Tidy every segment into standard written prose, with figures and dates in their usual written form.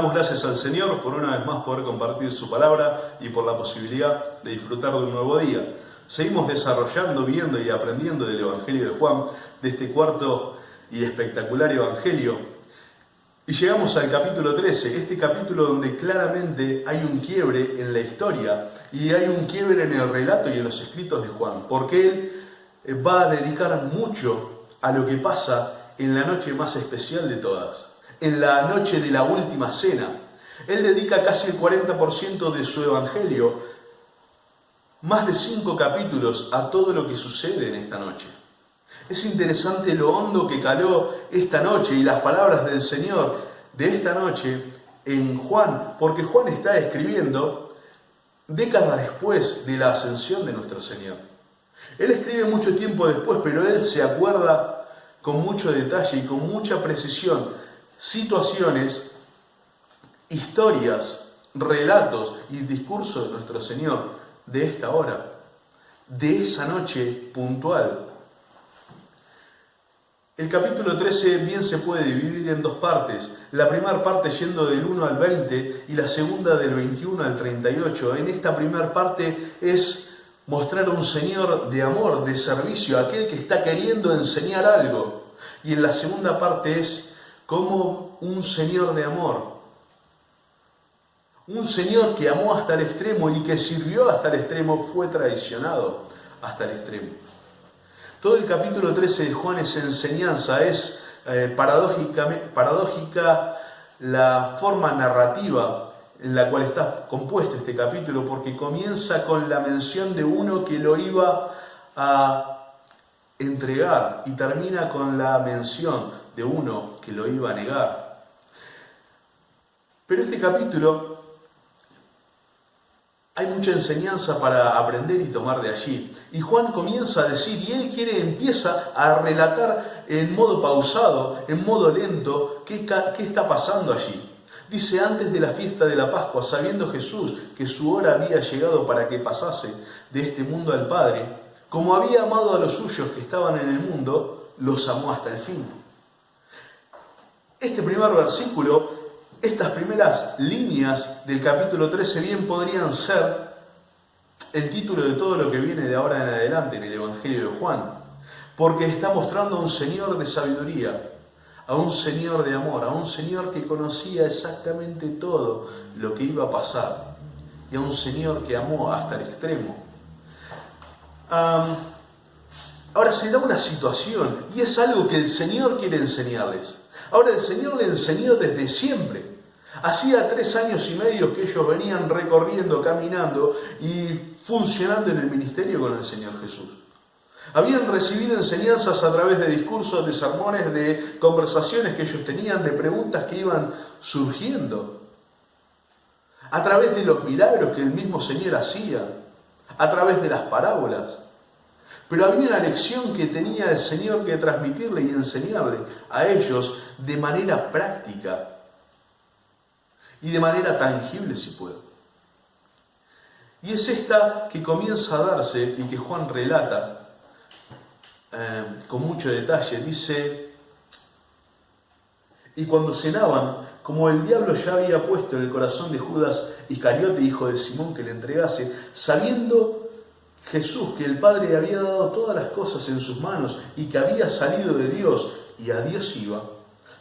Damos gracias al Señor por una vez más poder compartir su palabra y por la posibilidad de disfrutar de un nuevo día. Seguimos desarrollando, viendo y aprendiendo del Evangelio de Juan, de este cuarto y espectacular Evangelio. Y llegamos al capítulo 13, este capítulo donde claramente hay un quiebre en la historia y hay un quiebre en el relato y en los escritos de Juan, porque él va a dedicar mucho a lo que pasa en la noche más especial de todas, en la noche de la última cena. Él dedica casi el 40% de su evangelio, más de 5 capítulos, a todo lo que sucede en esta noche. Es interesante lo hondo que caló esta noche y las palabras del Señor de esta noche en Juan, porque Juan está escribiendo décadas después de la ascensión de nuestro Señor. Él escribe mucho tiempo después, pero él se acuerda con mucho detalle y con mucha precisión situaciones, historias, relatos y discursos de nuestro Señor de esta hora, de esa noche puntual. El capítulo 13 bien se puede dividir en dos partes, la primera parte yendo del 1 al 20 y la segunda del 21 al 38. En esta primera parte es mostrar a un Señor de amor, de servicio, aquel que está queriendo enseñar algo. Y en la segunda parte es como un Señor de amor, un Señor que amó hasta el extremo y que sirvió hasta el extremo, fue traicionado hasta el extremo. Todo el capítulo 13 de Juan es enseñanza, es paradójica la forma narrativa en la cual está compuesto este capítulo, porque comienza con la mención de uno que lo iba a entregar y termina con la mención de uno que lo iba a negar. Pero este capítulo hay mucha enseñanza para aprender y tomar de allí. Y Juan comienza a decir, y él empieza a relatar en modo pausado, en modo lento, qué está pasando allí. Dice, antes de la fiesta de la Pascua, sabiendo Jesús que su hora había llegado para que pasase de este mundo al Padre, como había amado a los suyos que estaban en el mundo, los amó hasta el fin. Este primer versículo, estas primeras líneas del capítulo 13 bien podrían ser el título de todo lo que viene de ahora en adelante en el Evangelio de Juan, porque está mostrando a un Señor de sabiduría, a un Señor de amor, a un Señor que conocía exactamente todo lo que iba a pasar y a un Señor que amó hasta el extremo. Ahora se da una situación y es algo que el Señor quiere enseñarles. Ahora el Señor le enseñó desde siempre. Hacía 3 años y medio que ellos venían recorriendo, caminando y funcionando en el ministerio con el Señor Jesús. Habían recibido enseñanzas a través de discursos, de sermones, de conversaciones que ellos tenían, de preguntas que iban surgiendo. A través de los milagros que el mismo Señor hacía, a través de las parábolas. Pero había una lección que tenía el Señor que transmitirle y enseñarle a ellos de manera práctica y de manera tangible, si puedo. Y es esta que comienza a darse y que Juan relata con mucho detalle. Dice, y cuando cenaban, como el diablo ya había puesto en el corazón de Judas Iscariote, hijo de Simón, que le entregase, sabiendo Jesús que el Padre había dado todas las cosas en sus manos y que había salido de Dios y a Dios iba,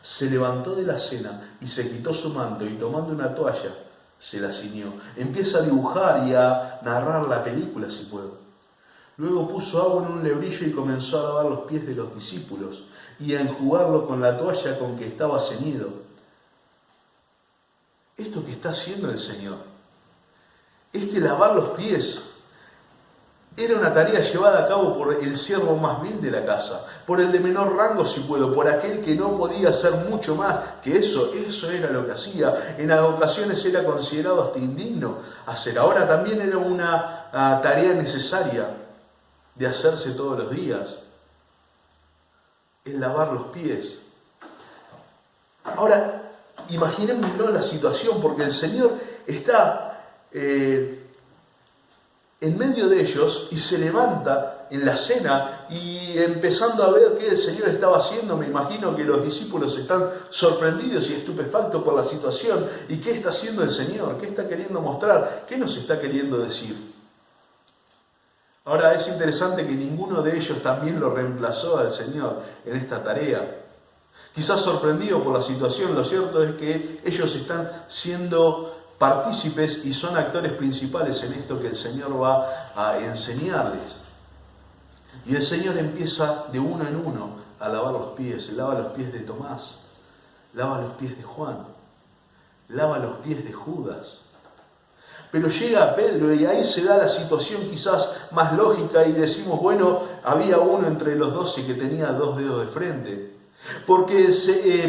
se levantó de la cena y se quitó su manto y tomando una toalla se la ciñó. Empieza a dibujar y a narrar la película, si puedo. Luego puso agua en un lebrillo y comenzó a lavar los pies de los discípulos y a enjugarlo con la toalla con que estaba ceñido. Esto que está haciendo el Señor, lavar los pies, era una tarea llevada a cabo por el siervo más vil de la casa, por el de menor rango si puedo, por aquel que no podía hacer mucho más que eso era lo que hacía. En ocasiones era considerado hasta indigno hacer. Ahora también era una tarea necesaria de hacerse todos los días, el lavar los pies. Ahora, imaginémonos la situación, porque el Señor está en medio de ellos y se levanta en la cena y empezando a ver qué el Señor estaba haciendo, me imagino que los discípulos están sorprendidos y estupefactos por la situación. ¿Y qué está haciendo el Señor? ¿Qué está queriendo mostrar? ¿Qué nos está queriendo decir? Ahora es interesante que ninguno de ellos también lo reemplazó al Señor en esta tarea. Quizás sorprendido por la situación, lo cierto es que ellos están siendo partícipes y son actores principales en esto que el Señor va a enseñarles. Y el Señor empieza de uno en uno a lavar los pies. Lava los pies de Tomás, lava los pies de Juan, lava los pies de Judas. Pero llega a Pedro y ahí se da la situación quizás más lógica y decimos, bueno, había uno entre los 12 que tenía 2 dedos de frente. Porque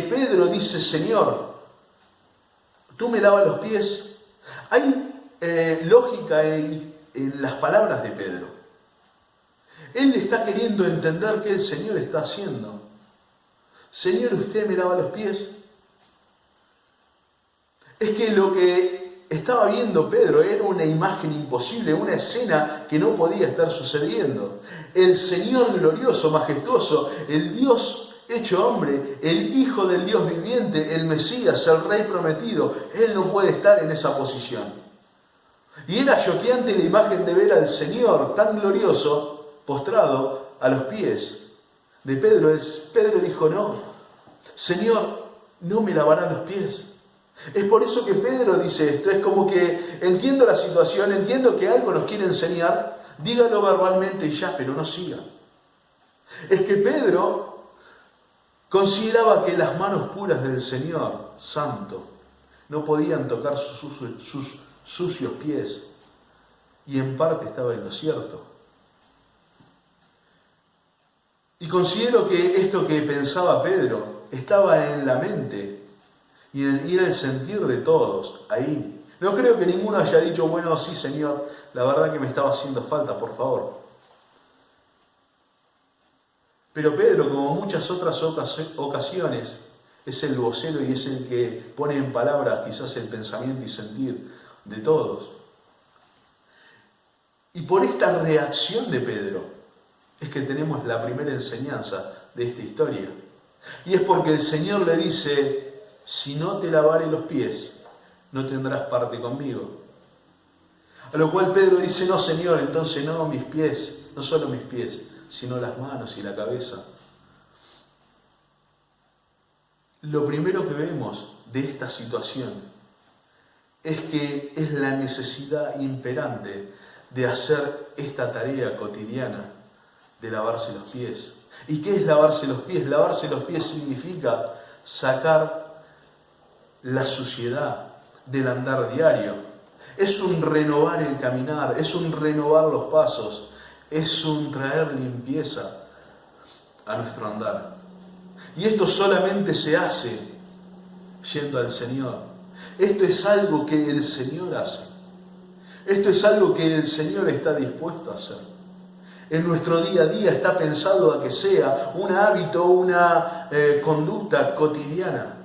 Pedro dice, Señor, ¿tú me lavas los pies? Hay lógica en las palabras de Pedro. Él está queriendo entender qué el Señor está haciendo. Señor, ¿usted me lava los pies? Es que lo que estaba viendo Pedro era una imagen imposible, una escena que no podía estar sucediendo. El Señor glorioso, majestuoso, el Dios hecho hombre, el Hijo del Dios viviente, el Mesías, el Rey prometido, Él no puede estar en esa posición. Y era choqueante la imagen de ver al Señor tan glorioso postrado a los pies de Pedro. Pedro dijo, no, Señor, no me lavará los pies. Es por eso que Pedro dice esto, es como que entiendo la situación, entiendo que algo nos quiere enseñar, dígalo verbalmente y ya, pero no siga. Es que Pedro consideraba que las manos puras del Señor Santo no podían tocar sus sucios pies, y en parte estaba en lo cierto. Y considero que esto que pensaba Pedro estaba en la mente y era el sentir de todos ahí. No creo que ninguno haya dicho, bueno, sí, Señor, la verdad que me estaba haciendo falta, por favor. Pero Pedro, como muchas otras ocasiones, es el vocero y es el que pone en palabras quizás el pensamiento y sentir de todos. Y por esta reacción de Pedro es que tenemos la primera enseñanza de esta historia. Y es porque el Señor le dice, si no te lavare los pies, no tendrás parte conmigo. A lo cual Pedro dice, no, Señor, entonces no mis pies, no solo mis pies, sino las manos y la cabeza. Lo primero que vemos de esta situación es que es la necesidad imperante de hacer esta tarea cotidiana de lavarse los pies. ¿Y qué es lavarse los pies? Lavarse los pies significa sacar la suciedad del andar diario. Es un renovar el caminar, es un renovar los pasos, es un traer limpieza a nuestro andar. Y esto solamente se hace yendo al Señor. Esto es algo que el Señor hace. Esto es algo que el Señor está dispuesto a hacer. En nuestro día a día está pensado a que sea un hábito, una conducta cotidiana,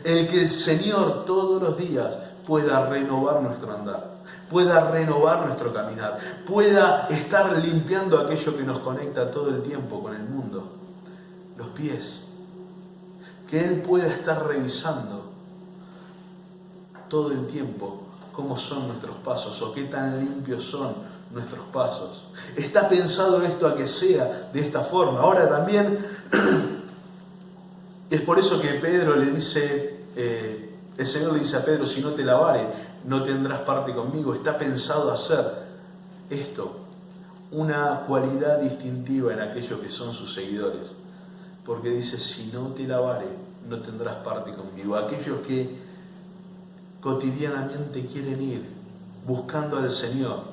en el que el Señor todos los días pueda renovar nuestro andar, pueda renovar nuestro caminar, pueda estar limpiando aquello que nos conecta todo el tiempo con el mundo, los pies, que Él pueda estar revisando todo el tiempo cómo son nuestros pasos o qué tan limpios son nuestros pasos. Está pensado esto a que sea de esta forma. Ahora también es por eso que Pedro le dice, el Señor le dice a Pedro, si no te lavare, no tendrás parte conmigo. Está pensado hacer esto una cualidad distintiva en aquellos que son sus seguidores. Porque dice, si no te lavare, no tendrás parte conmigo. Aquellos que cotidianamente quieren ir buscando al Señor,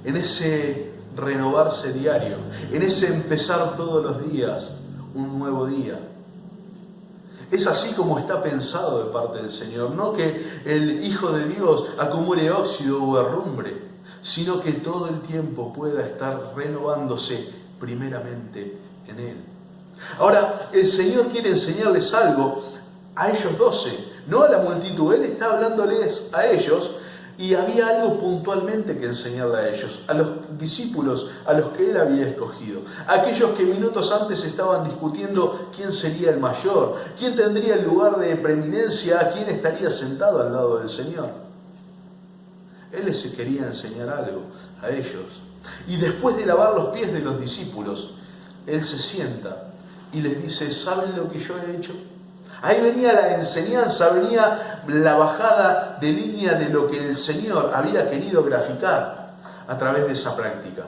en ese renovarse diario, en ese empezar todos los días un nuevo día. Es así como está pensado de parte del Señor, no que el Hijo de Dios acumule óxido o herrumbre, sino que todo el tiempo pueda estar renovándose primeramente en Él. Ahora, el Señor quiere enseñarles algo a ellos 12, no a la multitud. Él está hablándoles a ellos Y había algo puntualmente que enseñarle a ellos, a los discípulos a los que él había escogido. Aquellos que minutos antes estaban discutiendo quién sería el mayor, quién tendría el lugar de preeminencia, quién estaría sentado al lado del Señor. Él les quería enseñar algo a ellos. Y después de lavar los pies de los discípulos, él se sienta y les dice, ¿saben lo que yo he hecho? Ahí venía la enseñanza, venía la bajada de línea de lo que el Señor había querido graficar a través de esa práctica.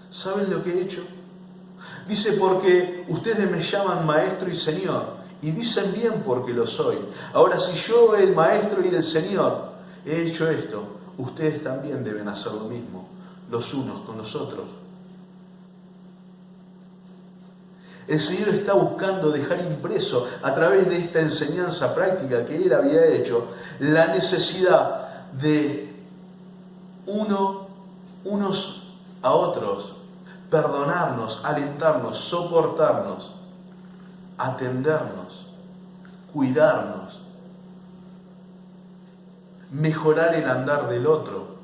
¿Saben lo que he hecho? Dice, porque ustedes me llaman maestro y señor, y dicen bien porque lo soy. Ahora, si yo, el maestro y el señor, he hecho esto, ustedes también deben hacer lo mismo, los unos con los otros. El Señor está buscando dejar impreso a través de esta enseñanza práctica que Él había hecho la necesidad de unos a otros, perdonarnos, alentarnos, soportarnos, atendernos, cuidarnos, mejorar el andar del otro.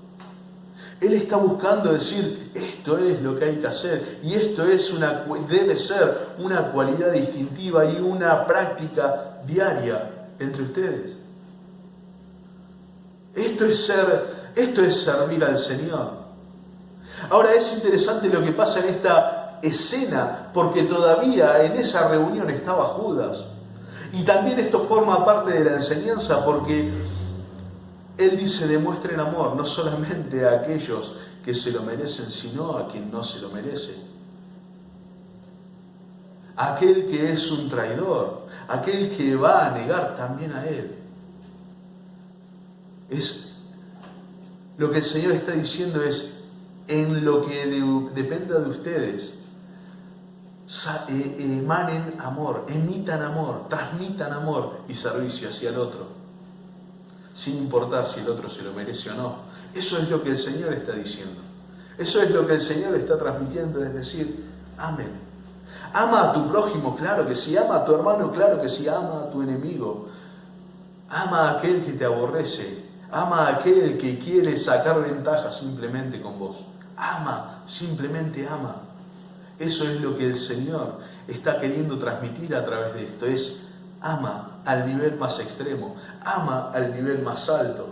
Él está buscando decir, esto es lo que hay que hacer y esto debe ser una cualidad distintiva y una práctica diaria entre ustedes. Esto es servir al Señor. Ahora es interesante lo que pasa en esta escena, porque todavía en esa reunión estaba Judas. Y también esto forma parte de la enseñanza, porque Él dice, demuestren amor, no solamente a aquellos que se lo merecen, sino a quien no se lo merece. Aquel que es un traidor, aquel que va a negar también a Él. Lo que el Señor está diciendo es, en lo que dependa de ustedes, emanen amor, emitan amor, transmitan amor y servicio hacia el otro, sin importar si el otro se lo merece o no. Eso es lo que el Señor está diciendo. Eso es lo que el Señor está transmitiendo, es decir, amen. Ama a tu prójimo, claro que sí. Ama a tu hermano, claro que sí. Ama a tu enemigo. Ama a aquel que te aborrece. Ama a aquel que quiere sacar ventaja simplemente con vos. Ama, simplemente ama. Eso es lo que el Señor está queriendo transmitir a través de esto. Es ama al nivel más extremo. Ama al nivel más alto.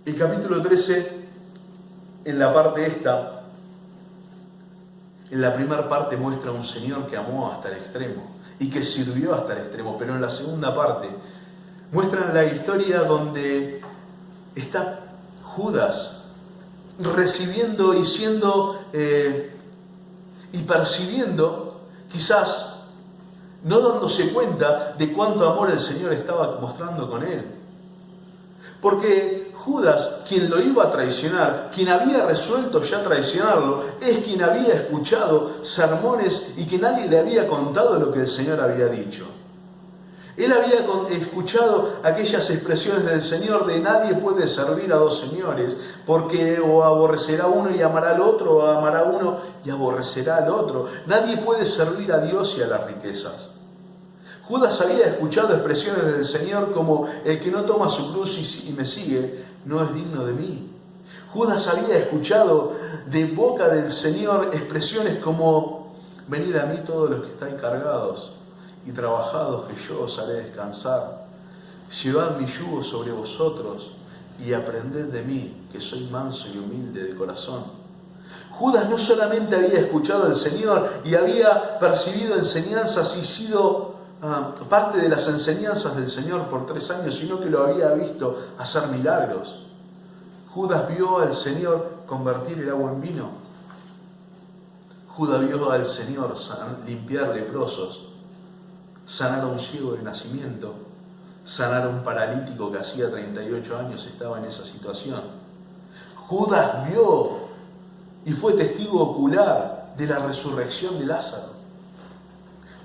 El capítulo 13, en la parte esta, en la primera parte muestra a un Señor que amó hasta el extremo y que sirvió hasta el extremo, pero en la segunda parte muestran la historia donde está Judas recibiendo y siendo y percibiendo, quizás no dándose cuenta de cuánto amor el Señor estaba mostrando con él. Porque Judas, quien lo iba a traicionar, quien había resuelto ya traicionarlo, es quien había escuchado sermones y que nadie le había contado lo que el Señor había dicho. Él había escuchado aquellas expresiones del Señor de nadie puede servir a dos señores, porque o aborrecerá uno y amará al otro, o amará uno y aborrecerá al otro. Nadie puede servir a Dios y a las riquezas. Judas había escuchado expresiones del Señor como el que no toma su cruz y me sigue no es digno de mí. Judas había escuchado de boca del Señor expresiones como venid a mí todos los que estáis cargados y trabajados, que yo os haré descansar. Llevad mi yugo sobre vosotros y aprended de mí, que soy manso y humilde de corazón. Judas no solamente había escuchado al Señor y había percibido enseñanzas y sido parte de las enseñanzas del Señor por 3 años, sino que lo había visto hacer milagros. Judas vio al Señor convertir el agua en vino. Judas vio al Señor limpiar leprosos, sanar a un ciego de nacimiento, sanar a un paralítico que hacía 38 años estaba en esa situación. Judas vio y fue testigo ocular de la resurrección de Lázaro,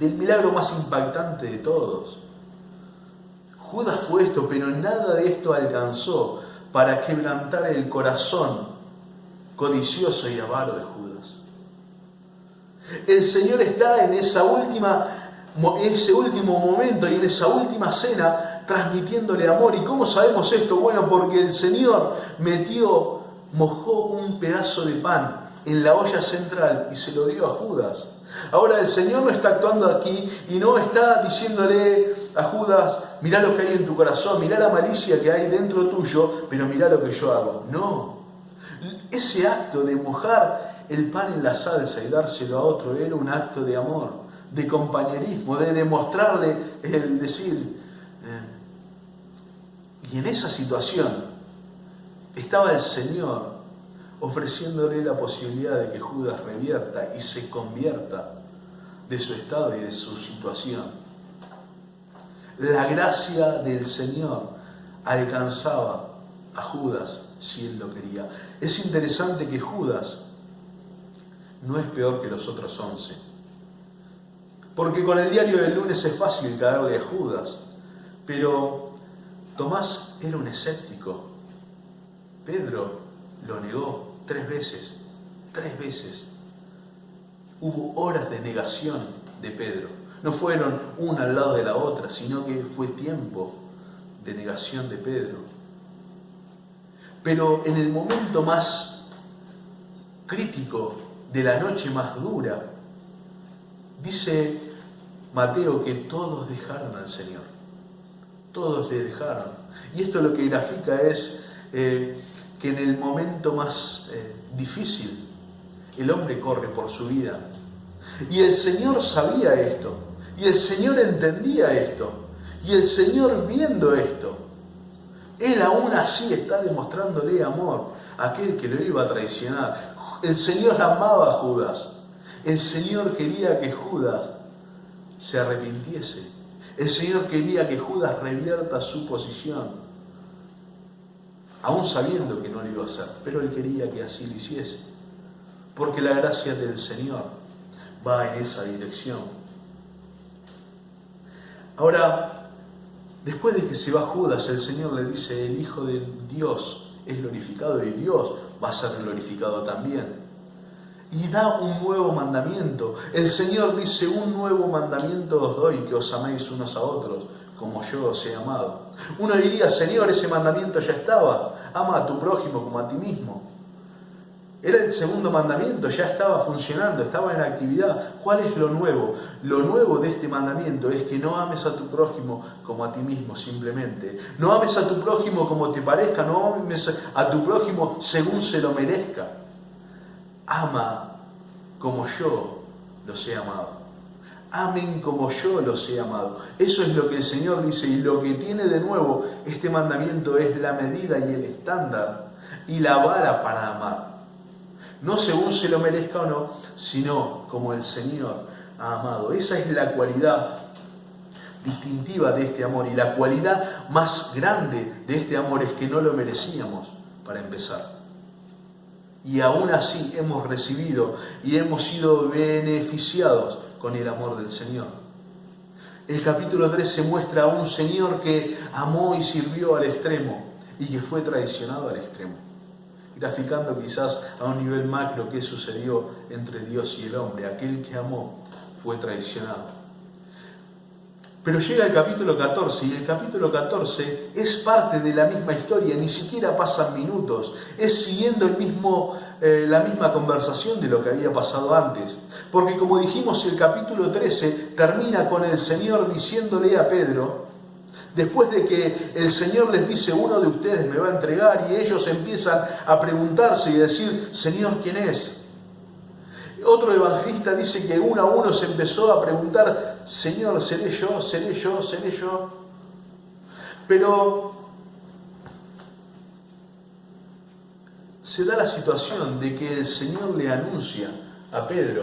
del milagro más impactante de todos. Judas fue esto, pero nada de esto alcanzó para quebrantar el corazón codicioso y avaro de Judas. El Señor está en esa última ese último momento y en esa última cena transmitiéndole amor. ¿Y cómo sabemos esto? Bueno, porque el Señor mojó un pedazo de pan en la olla central y se lo dio a Judas. Ahora el Señor no está actuando aquí y no está diciéndole a Judas, mirá lo que hay en tu corazón, mirá la malicia que hay dentro tuyo, pero mirá lo que yo hago. No, ese acto de mojar el pan en la salsa y dárselo a otro era un acto de amor, de compañerismo, de demostrarle, el decir. Y en esa situación estaba el Señor ofreciéndole la posibilidad de que Judas revierta y se convierta de su estado y de su situación. La gracia del Señor alcanzaba a Judas si él lo quería. Es interesante que Judas no es peor que los otros 11. Porque con el diario del lunes es fácil caerle a Judas, pero Tomás era un escéptico. Pedro lo negó 3 veces. 3 veces. Hubo horas de negación de Pedro. No fueron una al lado de la otra, sino que fue tiempo de negación de Pedro. Pero en el momento más crítico de la noche más dura, dice Mateo que todos dejaron al Señor. Todos le dejaron. Y esto lo que grafica es que en el momento más difícil el hombre corre por su vida. Y el Señor sabía esto. Y el Señor entendía esto. Y el Señor viendo esto, Él aún así está demostrándole amor a aquel que lo iba a traicionar. El Señor amaba a Judas. El Señor quería que Judas se arrepintiese. El Señor quería que Judas revierta su posición, aún sabiendo que no lo iba a hacer, pero Él quería que así lo hiciese, porque la gracia del Señor va en esa dirección. Ahora, después de que se va Judas, el Señor le dice, el Hijo de Dios es glorificado y Dios va a ser glorificado también. Y da un nuevo mandamiento. El Señor dice, un nuevo mandamiento os doy, que os améis unos a otros, como yo os he amado. Uno diría, Señor, ese mandamiento ya estaba. Ama a tu prójimo como a ti mismo. Era el segundo mandamiento, ya estaba funcionando, estaba en actividad. ¿Cuál es lo nuevo? Lo nuevo de este mandamiento es que no ames a tu prójimo como a ti mismo simplemente. No ames a tu prójimo como te parezca, no ames a tu prójimo según se lo merezca. Ama como yo los he amado. Amen como yo los he amado. Eso es lo que el Señor dice, y lo que tiene de nuevo este mandamiento es la medida y el estándar y la vara para amar. No según se lo merezca o no, sino como el Señor ha amado. Esa es la cualidad distintiva de este amor, y la cualidad más grande de este amor es que no lo merecíamos para empezar. Y aún así hemos recibido y hemos sido beneficiados con el amor del Señor. El capítulo 13 muestra a un Señor que amó y sirvió al extremo y que fue traicionado al extremo, graficando quizás a un nivel macro qué sucedió entre Dios y el hombre. Aquel que amó fue traicionado. Pero llega el capítulo 14 y el capítulo 14 es parte de la misma historia, ni siquiera pasan minutos, es siguiendo la misma conversación de lo que había pasado antes. Porque como dijimos, el capítulo 13 termina con el Señor diciéndole a Pedro, después de que el Señor les dice, uno de ustedes me va a entregar, y ellos empiezan a preguntarse y a decir, Señor, ¿quién es? Otro evangelista dice que uno a uno se empezó a preguntar, Señor, ¿seré yo? ¿Seré yo? ¿Seré yo? Pero se da la situación de que el Señor le anuncia a Pedro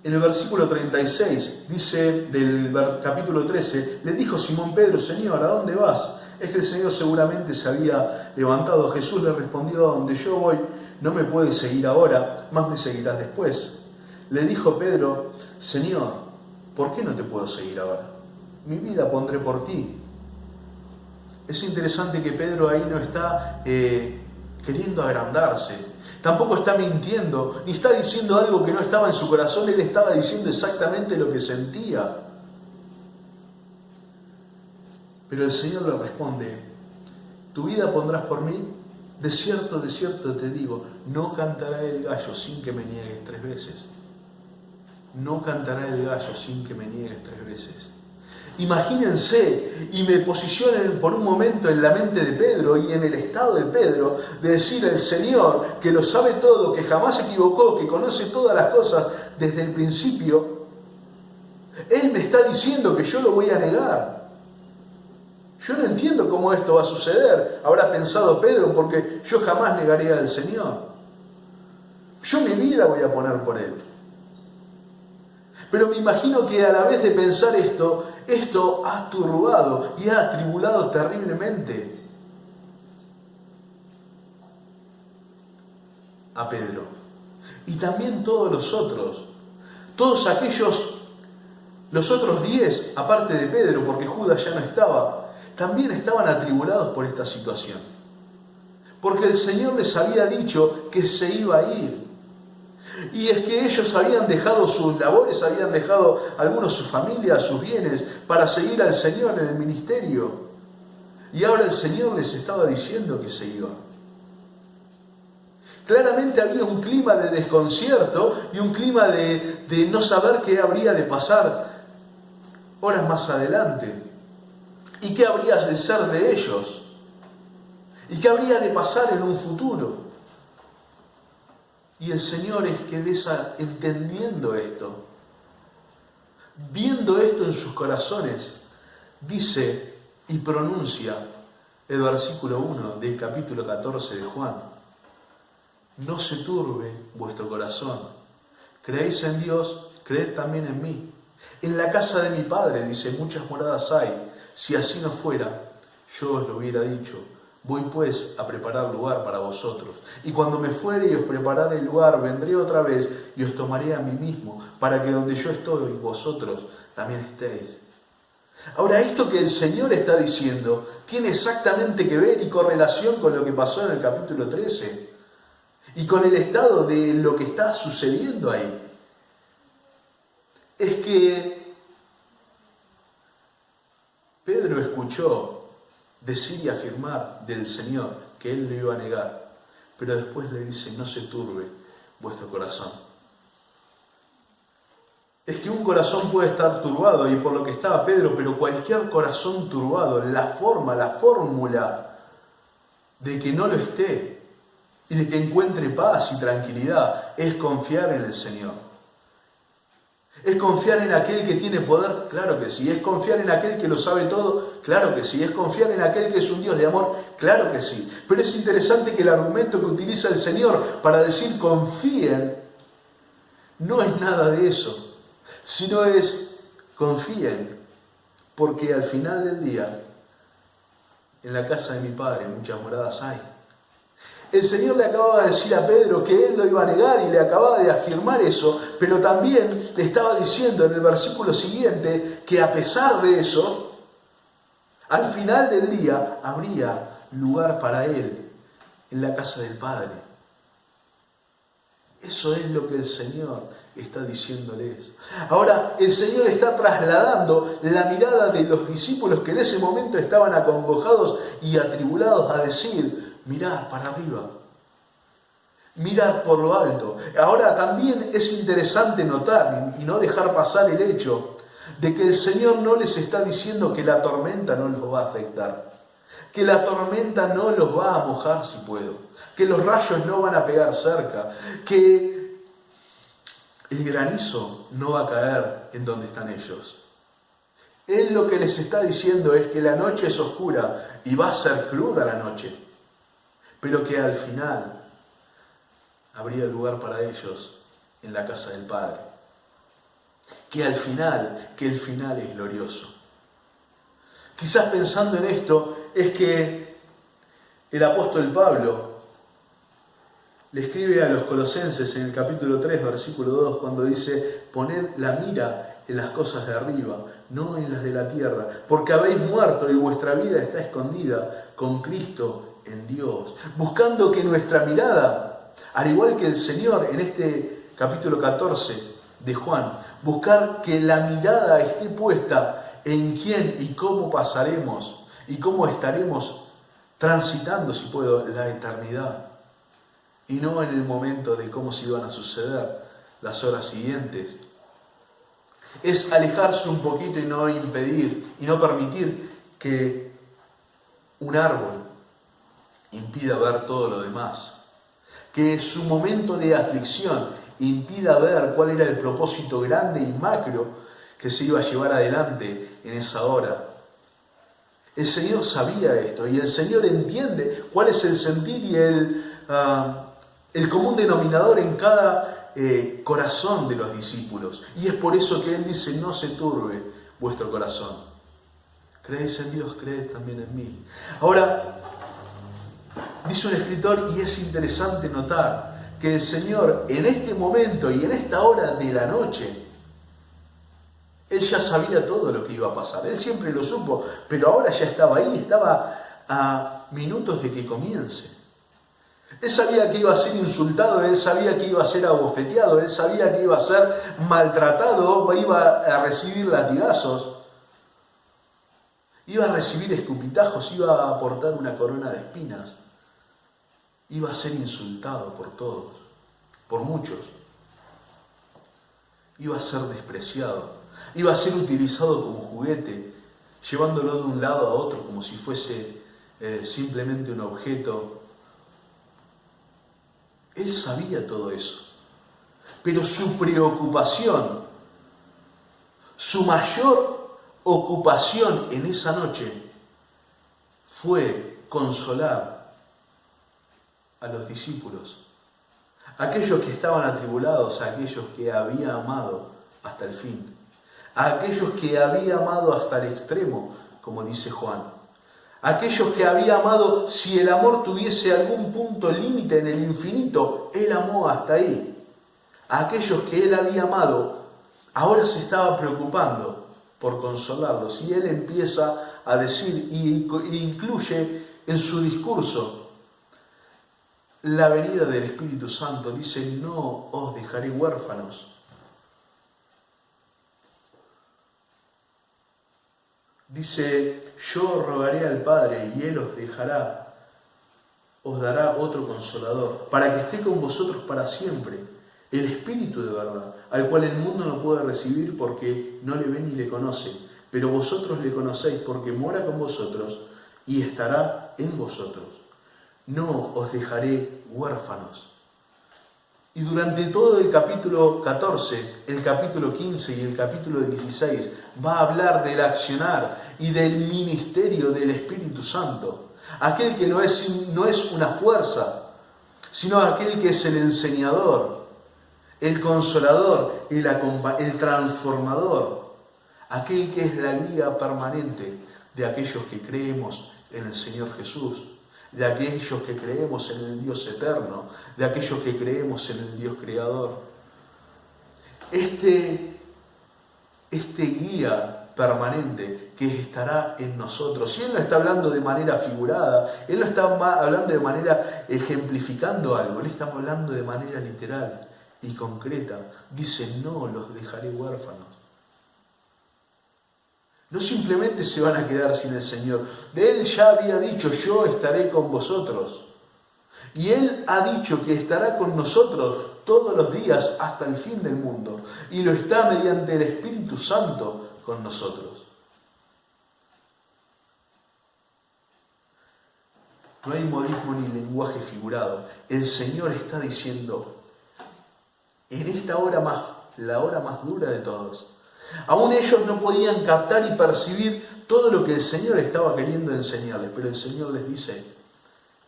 en el versículo 36, dice del capítulo 13, le dijo Simón Pedro, Señor, ¿a dónde vas? Es que el Señor seguramente se había levantado. Jesús le respondió, a donde yo voy, no me puedes seguir ahora, más me seguirás después. Le dijo Pedro, Señor, ¿por qué no te puedo seguir ahora? Mi vida pondré por ti. Es interesante que Pedro ahí no está queriendo agrandarse. Tampoco está mintiendo, ni está diciendo algo que no estaba en su corazón. Él estaba diciendo exactamente lo que sentía. Pero el Señor le responde: ¿tu vida pondrás por mí? De cierto te digo, no cantará el gallo sin que me niegues 3 veces. No cantará el gallo sin que me niegues 3 veces. Imagínense, y me posicionen por un momento en la mente de Pedro y en el estado de Pedro, de decir al Señor, que lo sabe todo, que jamás se equivocó, que conoce todas las cosas desde el principio. Él me está diciendo que yo lo voy a negar. Yo no entiendo cómo esto va a suceder, habrá pensado Pedro, porque yo jamás negaría al Señor. Yo mi vida voy a poner por Él. Pero me imagino que a la vez de pensar esto ha turbado y ha atribulado terriblemente a Pedro. Y también todos los otros. Todos aquellos, los otros 10, aparte de Pedro, porque Judas ya no estaba, también estaban atribulados por esta situación. Porque el Señor les había dicho que se iba a ir. Y es que ellos habían dejado sus labores, habían dejado algunos sus familias, sus bienes, para seguir al Señor en el ministerio. Y ahora el Señor les estaba diciendo que se iba. Claramente había un clima de desconcierto y un clima de no saber qué habría de pasar horas más adelante. ¿Y qué habría de ser de ellos? ¿Y qué habría de pasar en un futuro? Y el Señor es que entendiendo esto, viendo esto en sus corazones, dice y pronuncia el versículo 1 del capítulo 14 de Juan: no se turbe vuestro corazón, creéis en Dios, creed también en mí. En la casa de mi Padre, dice, muchas moradas hay. Si así no fuera, yo os lo hubiera dicho. Voy pues a preparar lugar para vosotros. Y cuando me fuere y os preparare el lugar, vendré otra vez y os tomaré a mí mismo, para que donde yo estoy, vosotros también estéis. Ahora, esto que el Señor está diciendo tiene exactamente que ver y correlación con lo que pasó en el capítulo 13 y con el estado de lo que está sucediendo ahí. Es que Pedro escuchó decir y afirmar del Señor que Él lo iba a negar, pero después le dice: no se turbe vuestro corazón. Es que un corazón puede estar turbado, y por lo que estaba Pedro, pero cualquier corazón turbado, la fórmula de que no lo esté y de que encuentre paz y tranquilidad es confiar en el Señor. ¿Es confiar en aquel que tiene poder? Claro que sí. ¿Es confiar en aquel que lo sabe todo? Claro que sí. ¿Es confiar en aquel que es un Dios de amor? Claro que sí. Pero es interesante que el argumento que utiliza el Señor para decir confíen no es nada de eso, sino es confíen, porque al final del día en la casa de mi Padre muchas moradas hay. El Señor le acababa de decir a Pedro que Él lo iba a negar y le acababa de afirmar eso, pero también le estaba diciendo en el versículo siguiente que a pesar de eso, al final del día habría lugar para Él en la casa del Padre. Eso es lo que el Señor está diciéndoles. Ahora, el Señor está trasladando la mirada de los discípulos que en ese momento estaban acongojados y atribulados a decir: mirad para arriba, mirad por lo alto. Ahora también es interesante notar y no dejar pasar el hecho de que el Señor no les está diciendo que la tormenta no los va a afectar, que la tormenta no los va a mojar si puedo, que los rayos no van a pegar cerca, que el granizo no va a caer en donde están ellos. Él lo que les está diciendo es que la noche es oscura y va a ser cruda la noche, pero que al final habría lugar para ellos en la casa del Padre. Que el final es glorioso. Quizás pensando en esto es que el apóstol Pablo le escribe a los Colosenses en el capítulo 3, versículo 2, cuando dice: poned la mira en las cosas de arriba, no en las de la tierra, porque habéis muerto y vuestra vida está escondida con Cristo en Dios. Buscando que nuestra mirada Al igual que el Señor en este capítulo 14 de Juan, buscar que la mirada esté puesta en quién y cómo pasaremos y cómo estaremos transitando, si puedo, la eternidad. Y no en el momento de cómo se iban a suceder las horas siguientes. Es alejarse un poquito y no impedir y no permitir que un árbol impida ver todo lo demás. Que su momento de aflicción impida ver cuál era el propósito grande y macro que se iba a llevar adelante en esa hora. El Señor sabía esto y el Señor entiende cuál es el sentir y el común denominador en cada corazón de los discípulos. Y es por eso que Él dice: no se turbe vuestro corazón. Creéis en Dios, creed también en mí. Ahora, dice un escritor, y es interesante notar que el Señor en este momento y en esta hora de la noche, Él ya sabía todo lo que iba a pasar. Él siempre lo supo, pero ahora ya estaba ahí, estaba a minutos de que comience. Él sabía que iba a ser insultado, él sabía que iba a ser abofeteado, él sabía que iba a ser maltratado, iba a recibir latigazos, iba a recibir escupitajos, iba a aportar una corona de espinas, iba a ser insultado por todos, por muchos, iba a ser despreciado, iba a ser utilizado como juguete, llevándolo de un lado a otro como si fuese simplemente un objeto. Él sabía todo eso, pero su preocupación, su mayor ocupación en esa noche fue consolar a los discípulos, aquellos que estaban atribulados, a aquellos que había amado hasta el fin, a aquellos que había amado hasta el extremo, como dice Juan. Aquellos que había amado, si el amor tuviese algún punto límite en el infinito, Él amó hasta ahí. A aquellos que Él había amado, ahora se estaba preocupando por consolarlos. Y Él empieza a decir, e incluye en su discurso, la venida del Espíritu Santo. Dice: no os dejaré huérfanos. Dice: yo rogaré al Padre y Él os dará otro consolador, para que esté con vosotros para siempre, el Espíritu de verdad, al cual el mundo no puede recibir porque no le ve ni le conoce, pero vosotros le conocéis porque mora con vosotros y estará en vosotros. No os dejaré huérfanos. Y durante todo el capítulo 14, el capítulo 15 y el capítulo 16 va a hablar del accionar y del ministerio del Espíritu Santo. Aquel que no es una fuerza, sino aquel que es el enseñador, el consolador, el transformador. Aquel que es la guía permanente de aquellos que creemos en el Señor Jesús, de aquellos que creemos en el Dios eterno, de aquellos que creemos en el Dios creador. Este guía permanente que estará en nosotros. Y Él no está hablando de manera figurada, Él no está hablando de manera ejemplificando algo, Él está hablando de manera literal y concreta. Dice: no los dejaré huérfanos. No simplemente se van a quedar sin el Señor. De Él ya había dicho: yo estaré con vosotros. Y Él ha dicho que estará con nosotros todos los días hasta el fin del mundo. Y lo está mediante el Espíritu Santo con nosotros. No hay modismo ni lenguaje figurado. El Señor está diciendo, en esta hora la hora más dura de todos, aún ellos no podían captar y percibir todo lo que el Señor estaba queriendo enseñarles, pero el Señor les dice: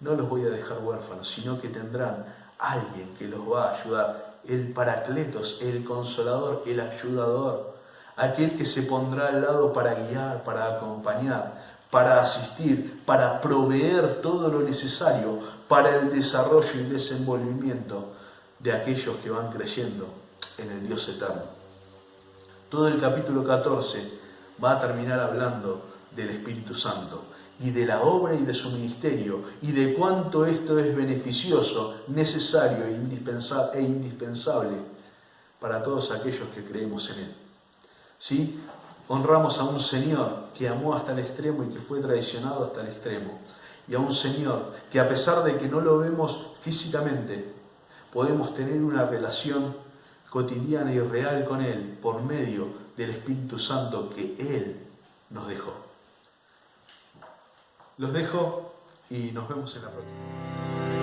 no los voy a dejar huérfanos, sino que tendrán alguien que los va a ayudar, el Paracletos, el Consolador, el Ayudador, aquel que se pondrá al lado para guiar, para acompañar, para asistir, para proveer todo lo necesario para el desarrollo y desenvolvimiento de aquellos que van creyendo en el Dios eterno. Todo el capítulo 14 va a terminar hablando del Espíritu Santo. y de la obra y de su ministerio, y de cuánto esto es beneficioso, necesario e indispensable para todos aquellos que creemos en Él. ¿Sí? Honramos a un Señor que amó hasta el extremo y que fue traicionado hasta el extremo. Y a un Señor que, a pesar de que no lo vemos físicamente, podemos tener una relación cotidiana y real con Él por medio del Espíritu Santo que Él nos dejó. Los dejo y nos vemos en la próxima.